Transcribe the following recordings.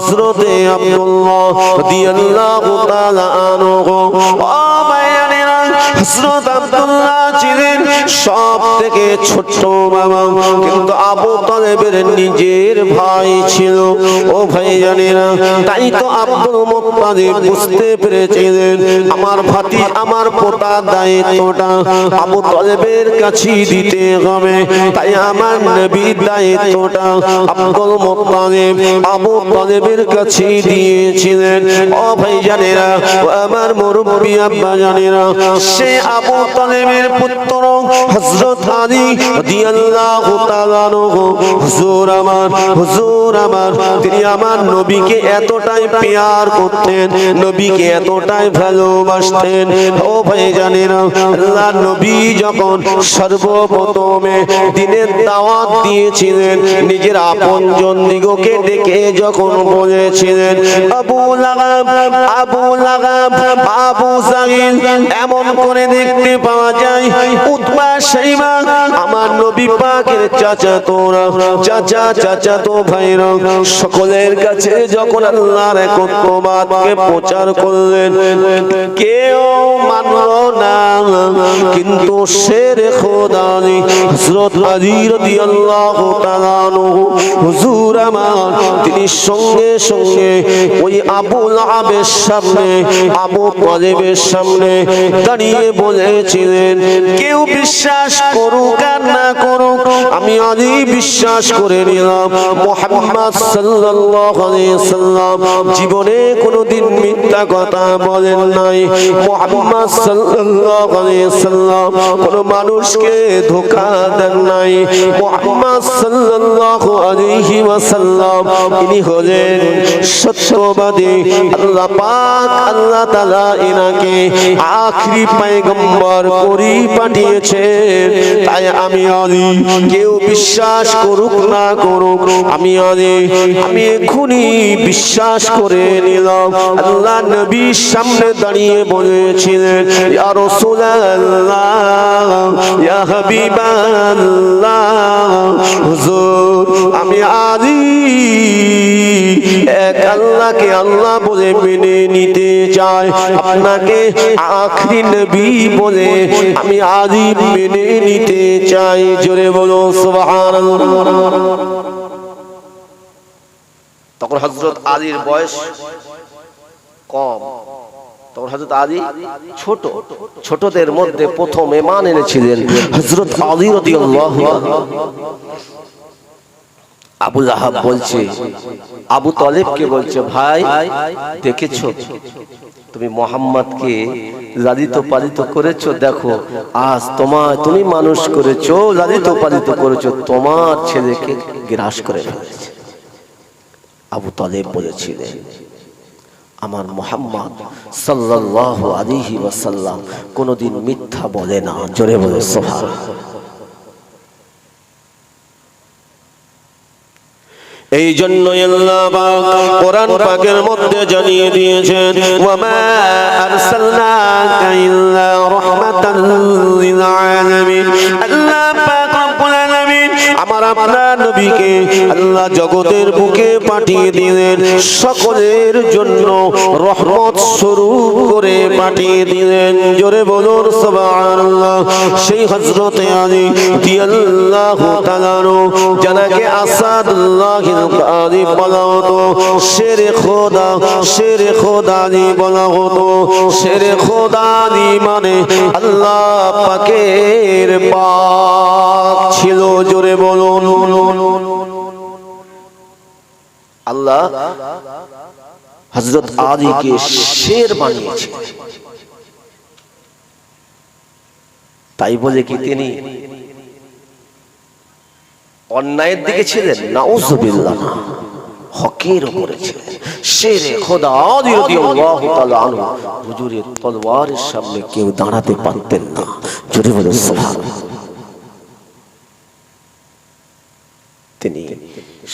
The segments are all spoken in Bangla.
হযরতে আব্দুল্লাহ রাদিয়াল্লাহু তাআলা আনহু। হযরত আব্দুল্লাহ ছিলেন সবথেকে ছোট বাবা, কিন্তু আবু তালেবের নিজের ভাই ছিল। ও ভাই জানেরা, তাই তো আব্দুল মুত্তালিব বুঝতে পেরেছিলেন আমার ভাতি আমার পোতা দায়িত্বটা আবু তালেবের কাছে দিতে হবে। তাই আমার নবীর দায়িত্বটা আব্দুল মুত্তালিব আবু তালেবের কাছে দিয়েছিলেন। ও ভাই জানেরা, ও আমার মুরব্বি আব্বা জানেরা, সে আবু তালেবের পুত্র হযরত আলী রাদিয়াল্লাহু তাআলা আনহু। হুজুর আমার তিনি আমার নবীকে এতটাই প্যার করতেন, নবীকে এতটাই ভালোবাসতেন। ও ভাই জানেরা, আল্লাহর নবী যখন সর্বপ্রথমে দ্বীনের দাওয়াত দিয়েছিলেন, নিজের আপনজন দিগকে ডেকে যখন বলেছিলেন আবু লাহাব আবু জাহিল, এমন করে দেখতে পাওয়া যায় উতবা শাইবা আমার নবী পাকের চাচাতো ভাইরা সকলের কাছে যখন আল্লাহর একত্ববাদকে প্রচার করলেন, কেউ মানল না। কিন্তু শের খোদা হযরত আলী রাদিয়াল্লাহু তাআলা আনহু হুজুর আমার তিনি সঙ্গে সঙ্গে ওই আবু লাহাবের সামনে আবু তালেবের সামনে দাঁড়িয়ে বলেছিলেন, কেউ বিশ্বাস করুক আর না করুক, আমি আলী বিশ্বাস করে নিলাম মুহাম্মদ সাল্লাল্লাহু আলাইহি সাল্লাম জীবনে কোনোদিন মিথ্যা কথা বলেন নাই। মুহাম্মদ সাল্লাল্লাহু আলাইহি সাল্লাম কোন মানুষকে ধোঁকা দেন নাই। মুহাম্মদ সাল্লাল্লাহু আলাইহি ওয়াসাল্লাম তিনি হলেন সত্যবাদী। আল্লাহ পাক আল্লাহ তাআলা ইনাকে আখরি পয়গম্বর করে পাঠিয়েছেন। তাই আমি আলী, কেউ বিশ্বাস করুক না করুক, আমি আলী আমি এখনই বিশ্বাস করে নিলাম। আল্লাহ নবীর সামনে দাঁড়িয়ে বলেছিলেন, ইয়া রাসূলুল্লাহ ইয়া হাবিবাল্লাহ, হুজুর আমি আলী এক আল্লাহকে আল্লাহ বলে মেনে নিতে চাই, আপনাকে আখরি নবী বলে আমি আলী মেনে নিতে চাই। জোরে বলো সুবহানাল্লাহ। তখন হযরত আলীর বয়স কম, তখন হযরত আলী ছোট। ছোটদের মধ্যে প্রথম ঈমান এনেছিলেন হযরত আলী রাদিয়াল্লাহু আনহু। আবু লাহাব বলছে, আবু তালেবকে বলছে, ভাই দেখেছো তুমি মুহাম্মদকে লালিত পালিত করেছো, দেখো আজ তুমি মানুষ করেছো, লালিত পালিত করেছো, তোমার ছেলেকে গ্রাস করে ফেলেছে। আবু তালেব বলেছিলেন, আমার মুহাম্মদ সাল্লাল্লাহু আলাইহি ওয়াসাল্লাম কোনদিন মিথ্যা বলে না। জোরে বলে সুবহানাল্লাহ। এই জন্য আল্লাহ পাক কোরআন পাকের মধ্যে জানিয়ে দিয়েছেন, ওয়া মা আরসালনাকা ইল্লা রাহমাতাল লিল আলামিন। আল্লাহ পাক রব্বুল আলামিন আমার আপনার নবীকে আল্লাহ জগতের বুকে পাঠিয়ে দিলেন, সকলের জন্য রহমত স্বরূপ করে পাঠিয়ে দিলেন। জোরে বলুন সুবহানাল্লাহ। সেই হযরতে আলী রাদিয়াল্লাহু তাআলা যাকে আসাদুল্লাহিল গালিব বলা হতো, শেরে খোদা আলী বলা হতো। শেরে খোদা আলী মানে আল্লাহ পাকের পাক ছিল। জোরে বলুন। আল্লাহ হযরত আলীকে শের বানিয়েছে। তাই বলে কি তিনি অন্যায়ের দিকে ছিলেন? নাউযুবিল্লাহ, হকের উপরে ছিলেন। শেরে খোদা আলী রাদিয়াল্লাহু তাআলা আনহু হুজুরের তলোয়ারের সামনে কেউ দাঁড়াতে পারতেন না। জোরে বলুন সুবহানাল্লাহ। তিনি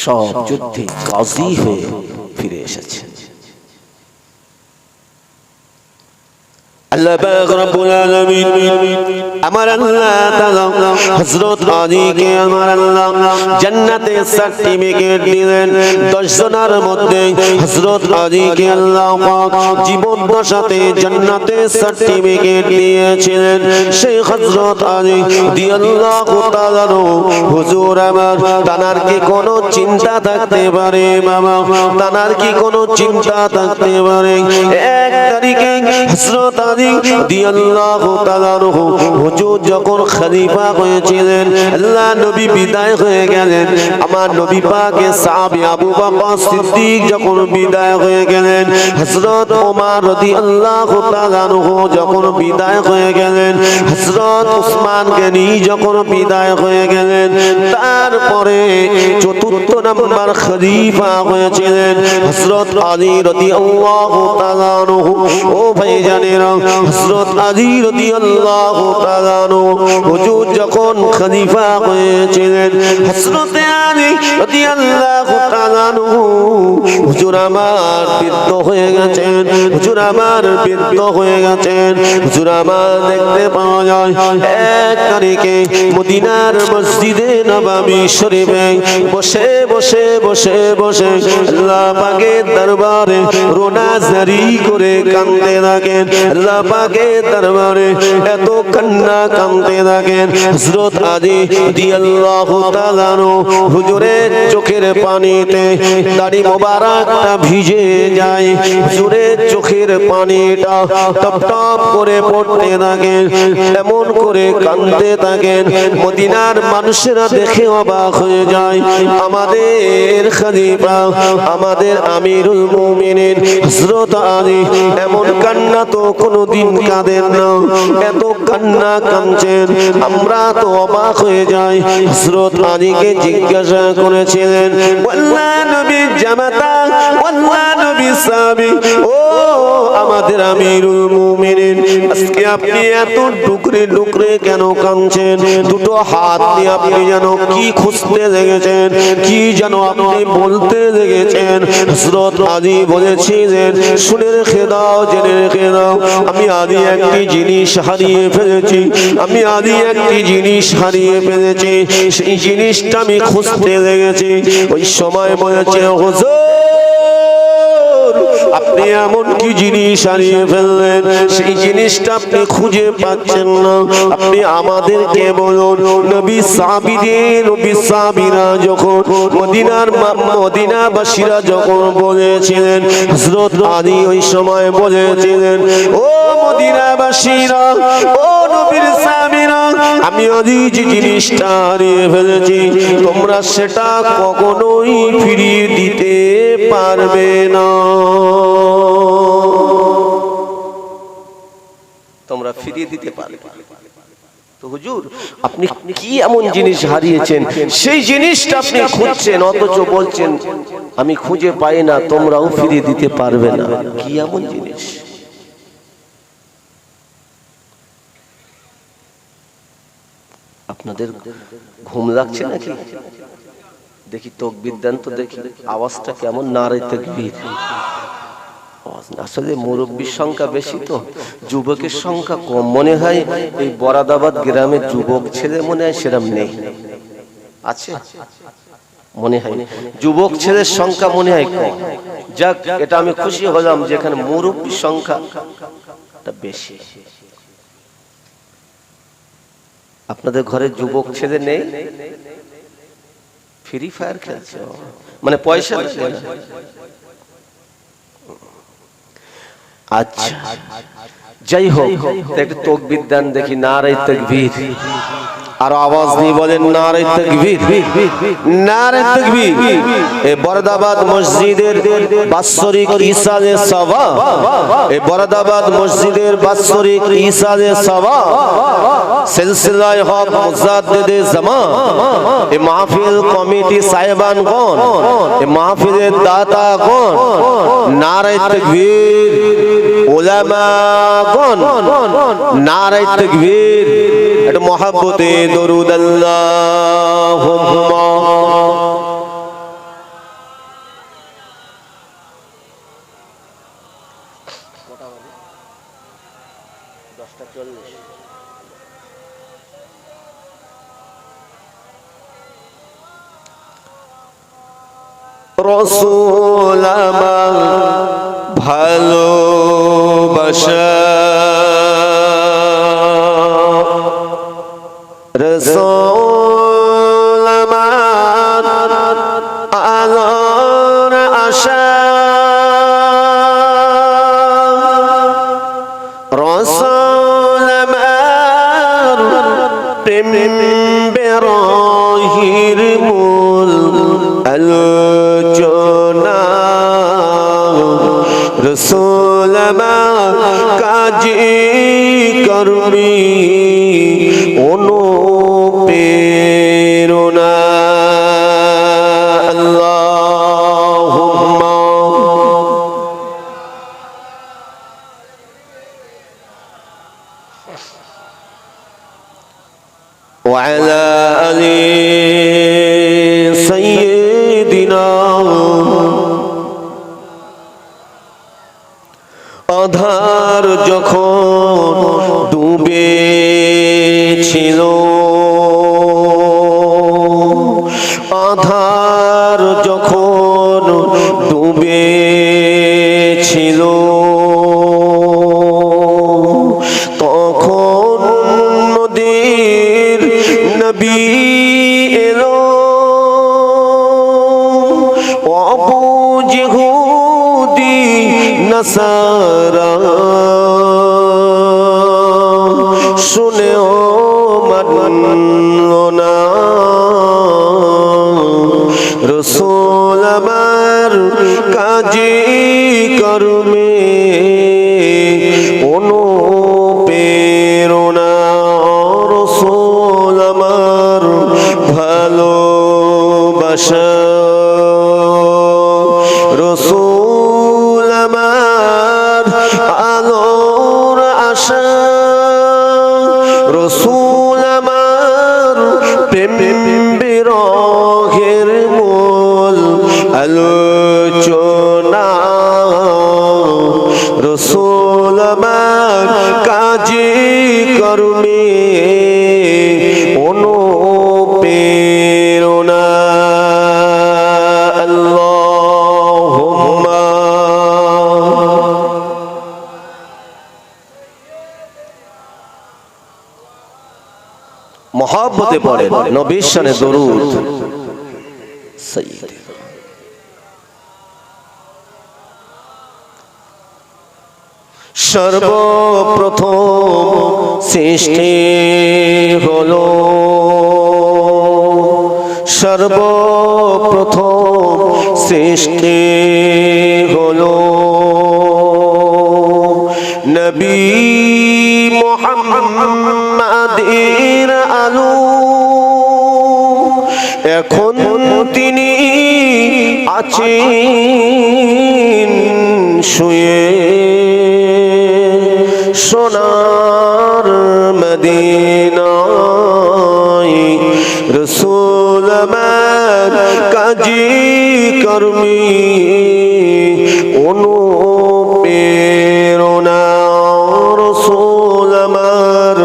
সব যুদ্ধে গাজী হয়ে ফিরে এসেছেন। আল্লাহ পাক রব্বুল আলামিন আমার আল্লাহ তাআলা হযরত আলীকে আমার আল্লাহ জান্নাতে সার্টিফিকেট দিলেন 10 জনের মধ্যে হযরত আলীকে আল্লাহ পাক জীবন দশাতে জান্নাতে সার্টিফিকেট দিয়েছিলেন সেই হযরত আলী রাদিয়াল্লাহু তাআলা হুজুর আমার তানার কি কোনো চিন্তা থাকতে পারে বাবা তানার কি কোনো চিন্তা থাকতে পারে 1 তারিখে হযরত আলী রাদিয়াল্লাহু তাআলা হুজুর যখন খলিফা হয়েছিলেন আল্লাহ নবী বিদায় হয়ে গেলেন আমার নবী পাকের সাহাবী আবু বকর সিদ্দিক যখন বিদায় হয়ে গেলেন হযরত ওমর রাদিয়াল্লাহু তাআলা যখন বিদায় হয়ে গেলেন হযরত উসমান গনি যখন বিদায় হয়ে গেলেন তারপরে চতুর্থ নাম্বার খলিফা হয়েছিলেন হযরত আলী রাদিয়াল্লাহু তাআলা ও ভাইজানেরা হযরত আলী রাদিয়াল্লাহু তাআলা হুজুর যখন খলিফা হয়েছিলেন হযরত আলী রাদিয়াল্লাহু তাআলা হুজুর আমার বৃদ্ধ হয়ে গেছেন হুজুর আমার বৃদ্ধ হয়ে গেছেন হুজুর আমার দেখতে পাওয়া যায় 1 তারিখে মদিনার মসজিদে নববী শরীফে বসে বসে বসে বসে আল্লাহ পাকের দরবারে রোনা জারি করে কাঁদতে থাকেন আল্লাহ পাকের দরবারে এত কান্না কাঁদতে থাকেন হযরত আলী রাদিয়াল্লাহু তাআলা হুজুরের চোখের পানিতে দাড়ি মোবারকটা ভিজে যায় হুজুরের চোখের পানিটা টপ টপ করে পড়তে থাকেন এমন করে কাঁদতে থাকেন মদিনার মানুষেরা দেখে অবাক হয়ে যায় আমাদের খলিফা আমাদের আমিরুল মুমিনিন হযরত আলী এমন কান্না তো কোনোদিন কাঁদেন না এত কান্না কাঁদছেন আমরা তো অবাক হয়ে যাই হযরত আলীকে জিজ্ঞাসা করেছিলেন ওয়াল্লাহ নবী জামাতা ওয়াল্লাহ নবী সাহাবী ও আমাদের আমিরুল মুমিনিন আজকে আপনি এত টুকরে টুকরে কেন কাঁদছেন দুটো হাত নিয়ে আপনি যেন কি খুঁজতে লেগেছেন কি যেন আপনি বলতে লেগেছেন হযরত আলী বলেছিলেন শুনে রেখে দাও জেনে রেখে দাও আমি আলী একটি জিনিস হারিয়ে ফেলেছি আমি আলী একটি জিনিস হারিয়ে ফেলেছি সেই জিনিসটা আমি খুঁজতে লেগেছি ওই সময় বলেছে হুজুর আপনি এমন কি জিনিস হারিয়ে ফেললেন সেই জিনিসটা আপনি খুঁজে পাচ্ছেন না আপনি আমাদেরকে বলুন নবী সাহাবীদের নবী সাহাবীরা যখন মদিনাবাসীরা যখন বলেছিলেন হযরত আলী ওই সময় বলেছিলেন ও মদিনাবাসীরা ও নবীর সাহাবীরা আমি আলী যে জিনিসটা হারিয়ে ফেলেছি তোমরা সেটা কখনোই ফিরিয়ে দিতে পারবে না তোমরা ফিরিয়ে দিতে পারবে তো হুজুর আপনি কি এমন জিনিস হারিয়েছেন সেই জিনিসটা আপনি খুঁজছেন অথচ বলছেন আমি খুঁজে পাই না তোমরাও ফিরিয়ে দিতে পারবে না কি এমন জিনিস আপনাদের ঘুম লাগছে নাকি দেখি তাকবীর দেন তো দেখি আওয়াজটা কেমন নারে তাকবীর আসলে মুরব্বীর সংখ্যা বেশি তো যুবকের সংখ্যা কম মনে হয় এই বরাদাবাদ গ্রামের যুবক ছেলে মনে হয় সেরকম নেই আছে মনে হয় যুবক ছেলের সংখ্যা মনে হয় কম যাক এটা আমি খুশি হলাম যে এখানে মুরব্বীর সংখ্যাটা বেশি আপনাদের ঘরে যুবক ছেলে নেই ফ্রি ফায়ার খেলছে মানে পয়সা আচ্ছা যাই হোক একটু তাকবীর দেন দেখি নারে তাকবীর আর আওয়াজ নিয়ে বলেন নারে তাকবীর নারে তাকবীর এই বরদাবাদ মসজিদের বাৎসরিক ইসালে সওয়াব এই বরদাবাদ মসজিদের বাৎসরিক ইসালে সওয়াব সিলসিলায়ে হক মুজাদ্দিদে জামান এই মাহফিল কমিটি সাহেবান কোন এই মাহফিলের দাতা কোন নারে তাকবীর উলামা কোন নারে তাকবীর এটা মহব্বতে দরুদ আল্লাহুম্মা রসুল আমার ভালোবাসা, রসুল আমার আলোর আশা, রসুল আমার প্রেম বেরহির মূল আলোচনা, রসুল আমার কাজী কর্মী অনুপ্রেরণা। আল্লাহুম্মা ওয়া আলা আলি সাইয়্যিদিনা। আধার যখন ডুবে ছিল, আধার যখন ডুবে ছিল, তখন নদীর নবী এলো, আবু ইহুদি নাসারা শুনেও মানল না, রসুল আমার কাজী কর্মে অনুপ্রেরণা, রসুল আমার ভালোবাসা, রসুল আমার আলোর আশা, রসুল আমার প্রেম বিরহের মূল আলোচনা, রসুল আমার কাজী কর্মে অনুপ্রেরণা। আল্লাহুম্মা মহব্বতে পড়েন নবীর শানে দরুদ। সর্বপ্রথম সৃষ্টি হলো, সর্বপ্রথম সৃষ্টি হলো নবী মুহাম্মাদের আলো, এখন তিনি আছেন শুয়ে সোনার মদিনায়, রসুল আমার কাজী কর্মী অনুপ্রেরণা, রসুল আমার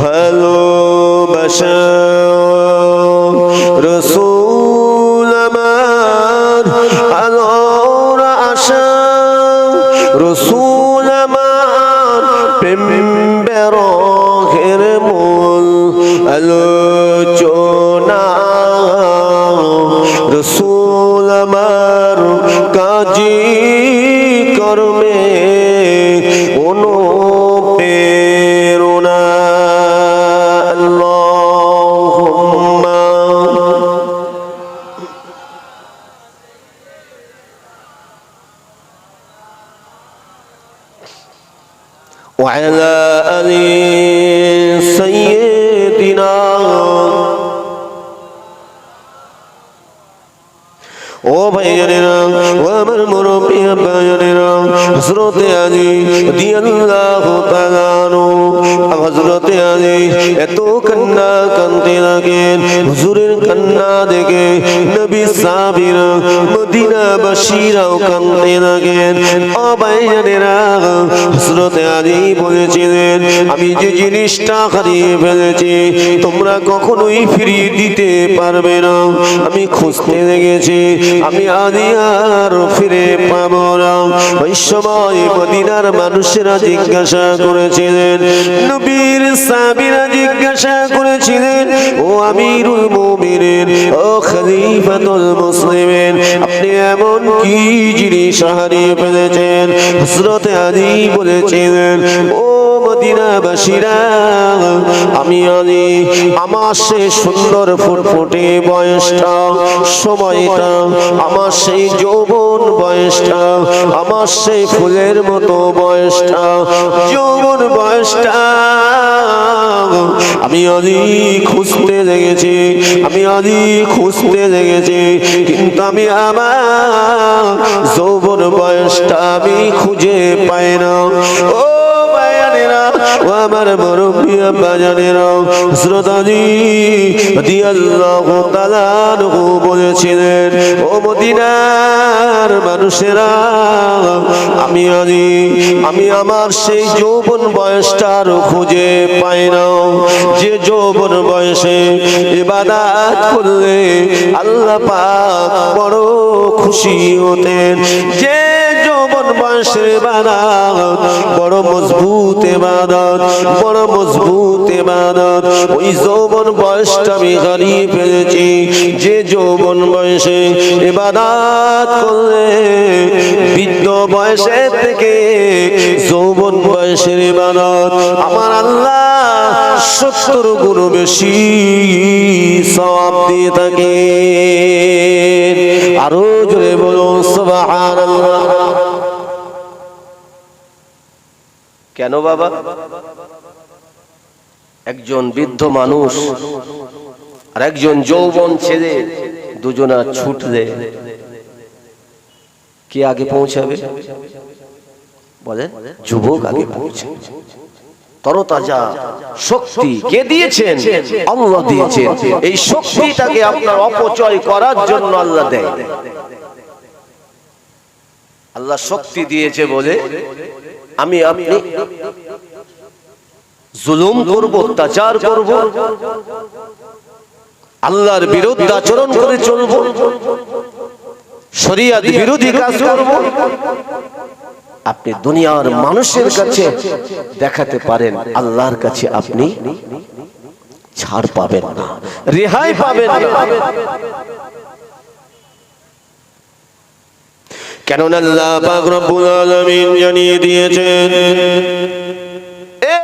ভালোবাসা, রসুল আমার আলোর আশা, রসুল আমার প্রেম বেরহের মূল আলোচনা, রসুল আমার কাজী কর্মে অনুপ্রেরণা। আল্লাহুম্মা ওয়া আলা আলি সাইয়্যিদিনা। ও ভাইয়েরা, ও আমার মুরব্বী ভাইয়েরা, হযরতে আলী রাদিয়াল্লাহু তাআলা আনহু, হযরতে আলী এত কান্না কাঁদতে লাগেন, হুজুরের কান্না দেখে নবী সাহাবীরা মদিনাবাসীরাও কাঁদতে লাগেন। ও ভাইয়েরা, হযরতে আলী বলেছিলেন আমি যে জিনিসটা হারিয়ে ফেলেছি তোমরা কখনোই ফিরিয়ে দিতে পারবে না। আমি খুঁজতে লেগেছি, আমি আলী আর ফিরে পাবো না। ওই সময় মদিনার মানুষেরা জিজ্ঞাসা করেছিলেন, নবীর সাহাবীরা জিজ্ঞাসা করেছিলেন, ও আমিরুল মুমিনিন, ও খলিফাতুল মুসলিমিন, আপনি এমন কি জিনিস হারিয়ে ফেলেছেন? হযরতে আলী বলেছিলেন, ও মদিনাবাসীরা, আমি আলী আমার সেই সুন্দর ফুটফুটে বয়সটা, সময়টা, আমার সেই যৌবন বয়সটা, আমার সেই ফুলের মতো বয়সটা, যৌবন বয়সটা আমি আলী খুঁজতে লেগেছি, আমি আলী খুঁজতে লেগেছি, কিন্তু আমি আমার যৌবন বয়সটা আমি খুঁজে পাই না। ও বায়ানেরা, ও আমার মুরব্বি বাজানেরা, হযরত আলী রাদিয়াল্লাহু তাআলা আনহু বলেছিলেন, ও মদিনার মানুষেরা, আমি আলী আমি আমার সেই যৌবন বয়সটা আর খুঁজে পাই না, যে যৌবন বয়সে ইবাদত করলে আল্লাহ পাক বড় খুশি হতেন, যে যৌবন বয়সে ইবাদত বড় মজবুত ইবাদত, বড় মজবুত ইবাদত, ওই যৌবন বয়সটা আমি হারিয়ে ফেলেছি। যে যৌবন বয়সে ইবাদত করলে বৃদ্ধ বয়সের থেকে যৌবন বয়সের ইবাদত আমার আল্লাহ 70 গুণ বেশি সওয়াব দিয়ে থাকে। আরো জোরে বলুন সুবহানাল্লাহ। কেন বাবা? একজন বৃদ্ধ মানুষ আর একজন যৌবন ছেলে দুজনা ছুটলে কে আগে পৌঁছাবে? বলেন, যুবক আগে পৌঁছাবে। তরতাজা শক্তি কে দিয়েছেন? আল্লাহ দিয়েছেন। এই শক্তিটাকে আপনার অপচয় করার জন্য আল্লাহ দেয়। আল্লাহ শক্তি দিয়েছে বলে আমি আপনি জুলুম করব, অত্যাচার করব, আল্লাহর বিরুদ্ধে আচরণ করে চলব, শরিয়ত বিরোধী কাজ করব। আপনি দুনিয়ার মানুষের কাছে দেখাতে পারেন, আল্লাহর কাছে আপনি ছাড় পাবেন না, রেহাই পাবেন না। কেননা আল্লাহ পাক রব্বুল আলামিন জানিয়ে দিয়েছেন,